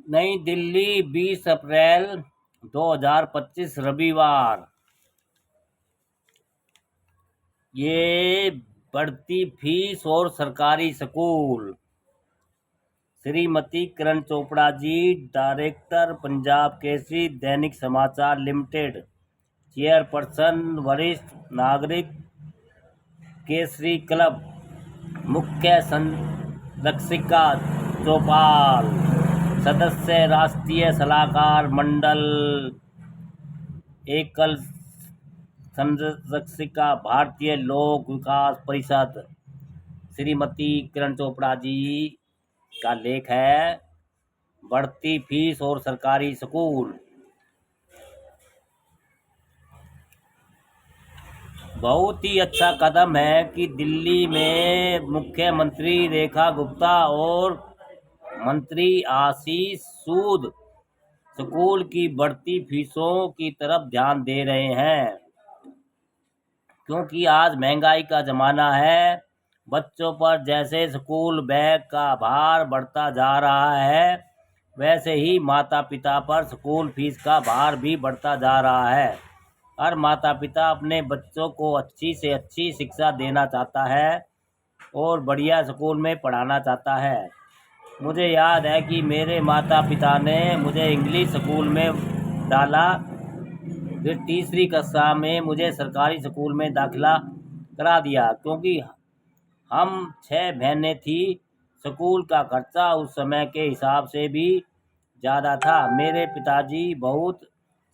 नई दिल्ली 20 अप्रैल 2025 रविवार। ये बढ़ती फीस और सरकारी स्कूल। श्रीमती किरण चोपड़ा जी, डायरेक्टर पंजाब केसरी दैनिक समाचार लिमिटेड, चेयरपर्सन वरिष्ठ नागरिक केसरी क्लब, मुख्य संरक्षिका चौपाल, सदस्य राष्ट्रीय सलाहकार मंडल, एकल संरक्षिका भारतीय लोक विकास परिषद। श्रीमती किरण चोपड़ा जी का लेख है बढ़ती फीस और सरकारी स्कूल। बहुत ही अच्छा कदम है कि दिल्ली में मुख्यमंत्री रेखा गुप्ता और मंत्री आशीष सूद स्कूल की बढ़ती फीसों की तरफ ध्यान दे रहे हैं, क्योंकि आज महंगाई का जमाना है। बच्चों पर जैसे स्कूल बैग का भार बढ़ता जा रहा है, वैसे ही माता पिता पर स्कूल फीस का भार भी बढ़ता जा रहा है। हर माता पिता अपने बच्चों को अच्छी से अच्छी शिक्षा देना चाहता है और बढ़िया स्कूल में पढ़ाना चाहता है। मुझे याद है कि मेरे माता पिता ने मुझे इंग्लिश स्कूल में डाला, फिर तीसरी कक्षा में मुझे सरकारी स्कूल में दाखिला करा दिया, क्योंकि हम 6 बहनें थी। स्कूल का खर्चा उस समय के हिसाब से भी ज़्यादा था। मेरे पिताजी बहुत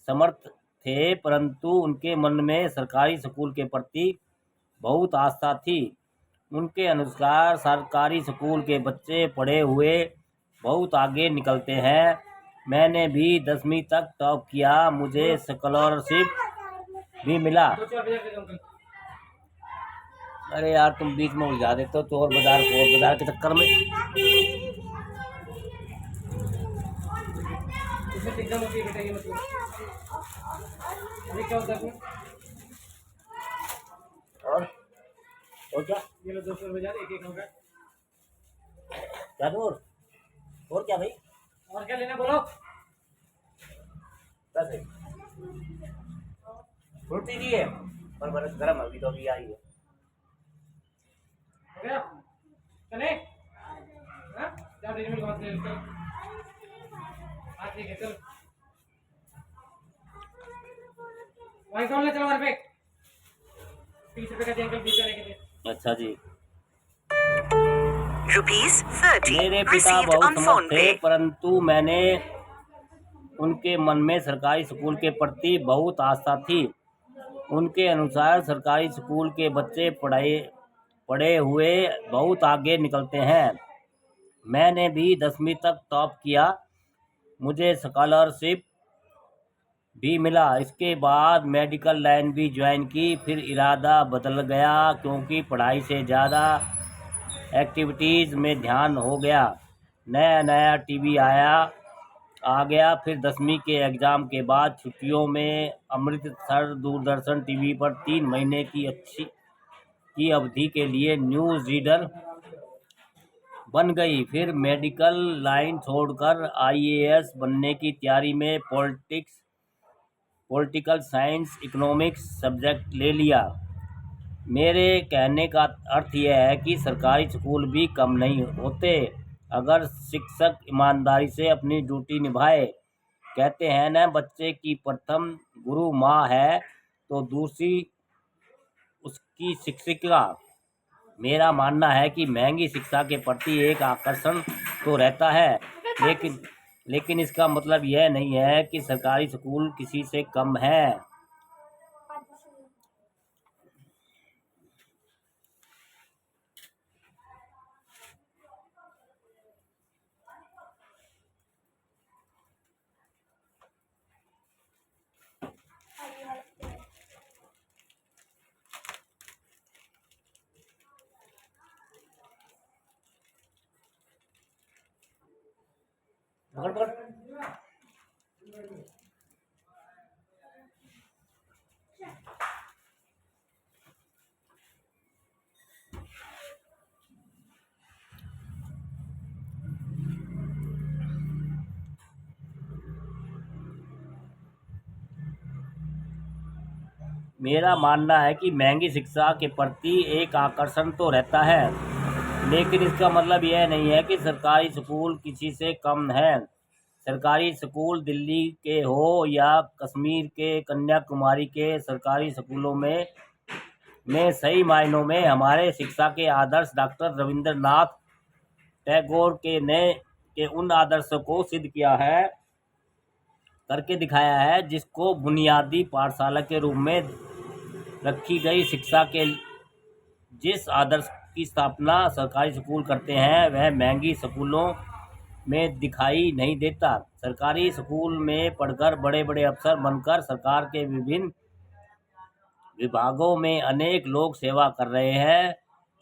समर्थ थे, परंतु उनके मन में सरकारी स्कूल के प्रति बहुत आस्था थी। उनके अनुसार सरकारी स्कूल के बच्चे पढ़े हुए बहुत आगे निकलते हैं। मैंने भी 10वीं तक टॉप किया, मुझे स्कॉलरशिप भी मिला। अरे यार, तुम बीच में उलझा देते हो चोर बाजार के चक्कर में। और क्या ये लो 200 रुपये एक एक होगा। क्या और क्या भाई, और क्या लेना बोलो। कैसे रोटी दी है पर बरस गर्म अभी तो अभी आई है। हो गया चले हाँ जा डेरी मिल्क बात ले चल। हाँ ठीक है चल वहीं कौन ले चलो घर पे 30 रुपए का दे अंकल 20 लेके दे। अच्छा जी। मेरे पिता बहुत समर्थ थे, परंतु मैंने उनके मन में सरकारी स्कूल के प्रति बहुत आस्था थी। उनके अनुसार सरकारी स्कूल के बच्चे पढ़े हुए बहुत आगे निकलते हैं। मैंने भी 10वीं तक टॉप किया, मुझे स्कॉलरशिप भी मिला। इसके बाद मेडिकल लाइन भी ज्वाइन की, फिर इरादा बदल गया क्योंकि पढ़ाई से ज़्यादा एक्टिविटीज़ में ध्यान हो गया। नया टीवी आ गया। फिर 10वीं के एग्ज़ाम के बाद छुट्टियों में अमृतसर दूरदर्शन टीवी पर 3 महीने की अवधि के लिए न्यूज़ रीडर बन गई। फिर मेडिकल लाइन छोड़कर IAS बनने की तैयारी में पॉलिटिकल साइंस इकोनॉमिक्स सब्जेक्ट ले लिया। मेरे कहने का अर्थ यह है कि सरकारी स्कूल भी कम नहीं होते अगर शिक्षक ईमानदारी से अपनी ड्यूटी निभाए। कहते हैं ना, बच्चे की प्रथम गुरु माँ है तो दूसरी उसकी शिक्षिका। मेरा मानना है कि महंगी शिक्षा के प्रति एक आकर्षण तो रहता है, लेकिन इसका मतलब यह नहीं है कि सरकारी स्कूल किसी से कम है। मेरा मानना है कि महंगी शिक्षा के प्रति एक आकर्षण तो रहता है, लेकिन इसका मतलब यह नहीं है कि सरकारी स्कूल किसी से कम है। सरकारी स्कूल दिल्ली के हो या कश्मीर के, कन्याकुमारी के सरकारी स्कूलों में सही मायनों में हमारे शिक्षा के आदर्श डॉक्टर रविंद्रनाथ टैगोर के उन आदर्शों को सिद्ध किया है, करके दिखाया है, जिसको बुनियादी पाठशाला के रूप में रखी गई शिक्षा के जिस आदर्श की स्थापना सरकारी स्कूल करते हैं वह महंगी स्कूलों में दिखाई नहीं देता। सरकारी स्कूल में पढ़कर बड़े बड़े अफसर बनकर सरकार के विभिन्न विभागों में अनेक लोग सेवा कर रहे हैं।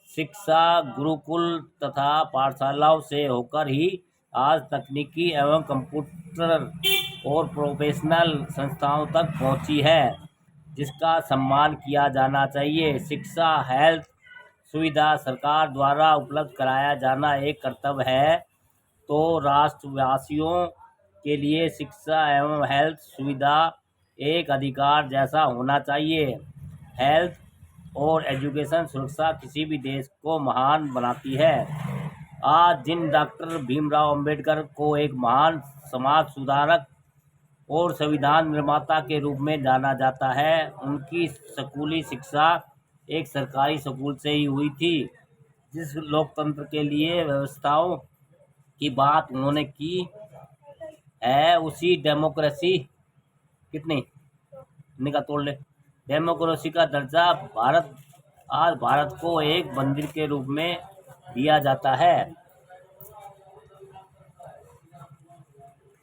शिक्षा गुरुकुल तथा पाठशालाओं से होकर ही आज तकनीकी एवं कंप्यूटर और प्रोफेशनल संस्थाओं तक पहुंची है, जिसका सम्मान किया जाना चाहिए। शिक्षा हेल्थ सुविधा सरकार द्वारा उपलब्ध कराया जाना एक कर्तव्य है, तो राष्ट्रवासियों के लिए शिक्षा एवं हेल्थ सुविधा एक अधिकार जैसा होना चाहिए। हेल्थ और एजुकेशन सुरक्षा किसी भी देश को महान बनाती है। आज जिन डॉक्टर भीमराव अंबेडकर को एक महान समाज सुधारक और संविधान निर्माता के रूप में जाना जाता है, उनकी स्कूली शिक्षा एक सरकारी स्कूल से ही हुई थी। जिस लोकतंत्र के लिए व्यवस्थाओं की बात उन्होंने की है, उसी डेमोक्रेसी कितनी निका तोड़ ले डेमोक्रेसी का दर्जा आज भारत को एक मंदिर के रूप में दिया जाता है।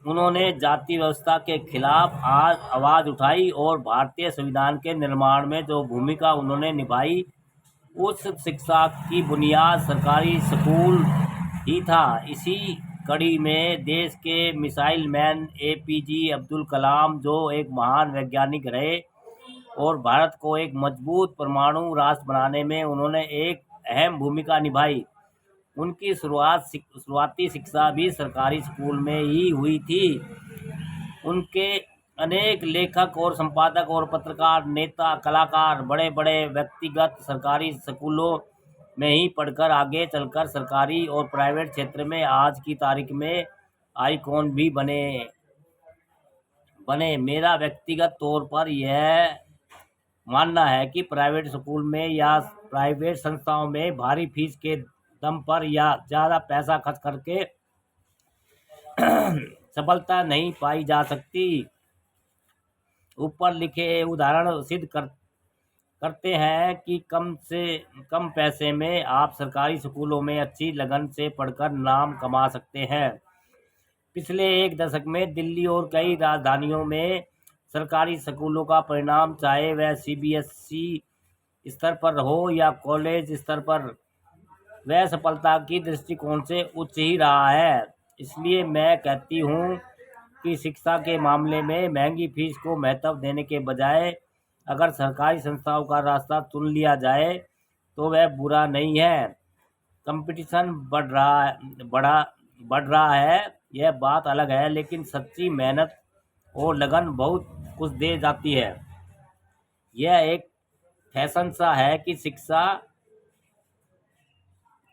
उन्होंने जाति व्यवस्था के खिलाफ आज आवाज़ उठाई और भारतीय संविधान के निर्माण में जो भूमिका उन्होंने निभाई, उस शिक्षा की बुनियाद सरकारी स्कूल ही था। इसी कड़ी में देश के missile man APJ Abdul Kalam, जो एक महान वैज्ञानिक रहे और भारत को एक मजबूत परमाणु राष्ट्र बनाने में उन्होंने एक अहम भूमिका निभाई, उनकी शुरुआती शिक्षा भी सरकारी स्कूल में ही हुई थी। उनके अनेक लेखक और संपादक और पत्रकार, नेता, कलाकार, बड़े बड़े व्यक्तिगत सरकारी स्कूलों में ही पढ़कर आगे चलकर सरकारी और प्राइवेट क्षेत्र में आज की तारीख में आइकॉन भी बने। मेरा व्यक्तिगत तौर पर यह मानना है कि प्राइवेट स्कूल में या प्राइवेट संस्थाओं में भारी फीस के दम पर या ज़्यादा पैसा खर्च करके सफलता नहीं पाई जा सकती। ऊपर लिखे उदाहरण सिद्ध करते हैं कि कम से कम पैसे में आप सरकारी स्कूलों में अच्छी लगन से पढ़कर नाम कमा सकते हैं। पिछले एक दशक में दिल्ली और कई राजधानियों में सरकारी स्कूलों का परिणाम, चाहे वह CBSE स्तर पर हो या कॉलेज स्तर पर, वह सफलता की दृष्टिकोण से उच्च ही रहा है। इसलिए मैं कहती हूँ कि शिक्षा के मामले में महंगी फीस को महत्व देने के बजाय अगर सरकारी संस्थाओं का रास्ता चुन लिया जाए तो वह बुरा नहीं है। कंपटीशन बढ़ रहा है, यह बात अलग है, लेकिन सच्ची मेहनत और लगन बहुत कुछ दे जाती है। यह एक फैशन सा है कि शिक्षा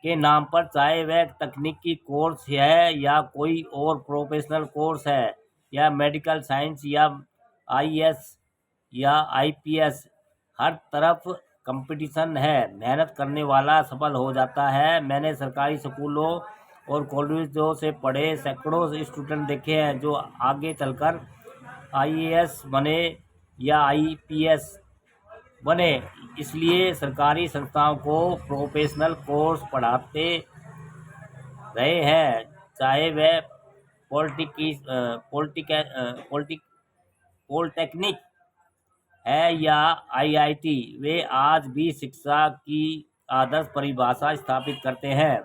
के नाम पर, चाहे वह तकनीकी कोर्स है या कोई और प्रोफेशनल कोर्स है या मेडिकल साइंस या IAS या IPS, हर तरफ कंपटीशन है। मेहनत करने वाला सफल हो जाता है। मैंने सरकारी स्कूलों और कॉलेजों से पढ़े सैकड़ों स्टूडेंट देखे हैं जो आगे चलकर IAS बने या IPS बने। इसलिए सरकारी संस्थाओं को प्रोफेशनल कोर्स पढ़ाते रहे हैं, चाहे वह पॉलिटेक्निक है या IIT, वे आज भी शिक्षा की आदर्श परिभाषा स्थापित करते हैं।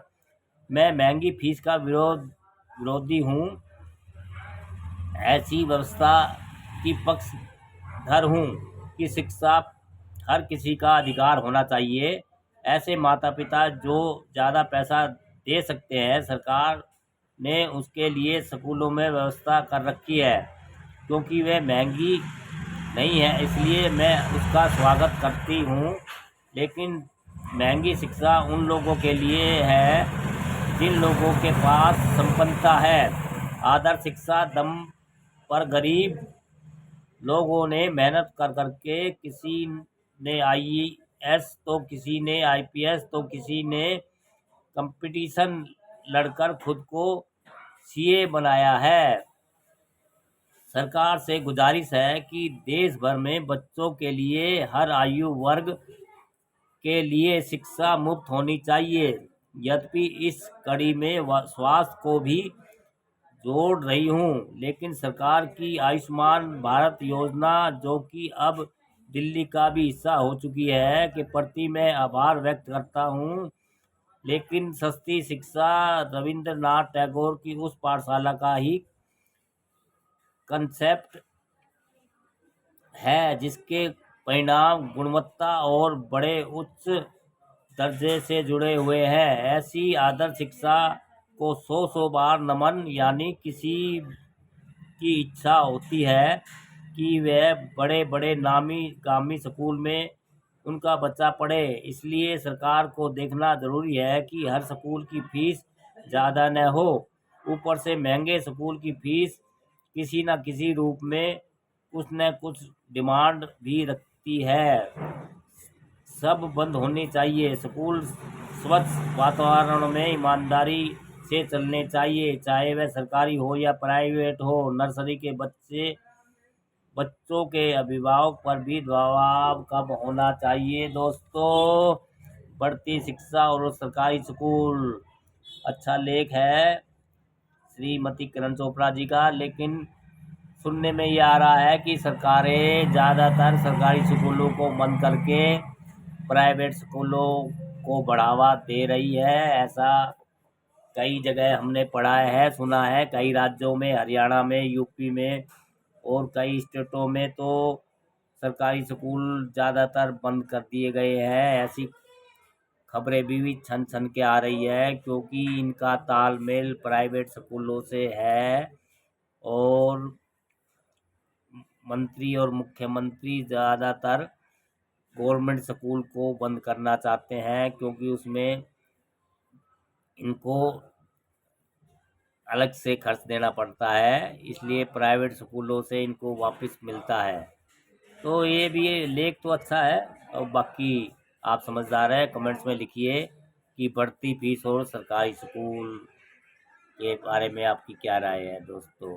मैं महंगी फीस का विरोधी हूँ, ऐसी व्यवस्था की पक्षधर हूँ कि शिक्षा हर किसी का अधिकार होना चाहिए। ऐसे माता पिता जो ज़्यादा पैसा दे सकते हैं, सरकार ने उसके लिए स्कूलों में व्यवस्था कर रखी है, क्योंकि वे महंगी नहीं है, इसलिए मैं उसका स्वागत करती हूँ। लेकिन महंगी शिक्षा उन लोगों के लिए है जिन लोगों के पास संपन्नता है। आदर्श शिक्षा दम पर गरीब लोगों ने मेहनत कर करके, किसी ने आईएएस तो किसी ने आईपीएस तो किसी ने कंपटीशन लड़कर खुद को सीए बनाया है। सरकार से गुजारिश है कि देश भर में बच्चों के लिए हर आयु वर्ग के लिए शिक्षा मुफ्त होनी चाहिए। यद्यपि इस कड़ी में स्वास्थ्य को भी जोड़ रही हूँ, लेकिन सरकार की आयुष्मान भारत योजना, जो कि अब दिल्ली का भी हिस्सा हो चुकी है, के प्रति मैं आभार व्यक्त करता हूँ। लेकिन सस्ती शिक्षा रविंद्रनाथ टैगोर की उस पाठशाला का ही कंसेप्ट है जिसके परिणाम गुणवत्ता और बड़े उच्च दर्जे से जुड़े हुए हैं। ऐसी आदर्श शिक्षा को सौ बार नमन। यानी किसी की इच्छा होती है कि वह बड़े बड़े नामी गामी स्कूल में उनका बच्चा पढ़े, इसलिए सरकार को देखना जरूरी है कि हर स्कूल की फीस ज़्यादा न हो। ऊपर से महंगे स्कूल की फीस किसी न किसी रूप में कुछ न कुछ डिमांड भी रखती है। सब बंद होने चाहिए। स्कूल स्वच्छ वातावरण में ईमानदारी से चलने चाहिए, चाहे वह सरकारी हो या प्राइवेट हो। नर्सरी के बच्चों के अभिभावक पर भी दबाव कम होना चाहिए। दोस्तों, बढ़ती शिक्षा और सरकारी स्कूल, अच्छा लेख है श्रीमती किरण चोपड़ा जी का। लेकिन सुनने में ये आ रहा है कि सरकारें ज़्यादातर सरकारी स्कूलों को बंद करके प्राइवेट स्कूलों को बढ़ावा दे रही है। ऐसा कई जगह हमने पढ़ा है, सुना है। कई राज्यों में, हरियाणा में, यूपी में और कई स्टेटों में तो सरकारी स्कूल ज़्यादातर बंद कर दिए गए हैं। ऐसी खबरें भी छन छन के आ रही है, क्योंकि इनका तालमेल प्राइवेट स्कूलों से है। और मंत्री और मुख्यमंत्री ज़्यादातर गवर्नमेंट स्कूल को बंद करना चाहते हैं, क्योंकि उसमें इनको अलग से खर्च देना पड़ता है, इसलिए प्राइवेट स्कूलों से इनको वापस मिलता है। तो ये भी लेख तो अच्छा है। और बाकी आप समझदार हैं, कमेंट्स में लिखिए कि बढ़ती फीस और सरकारी स्कूल के बारे में आपकी क्या राय है दोस्तों।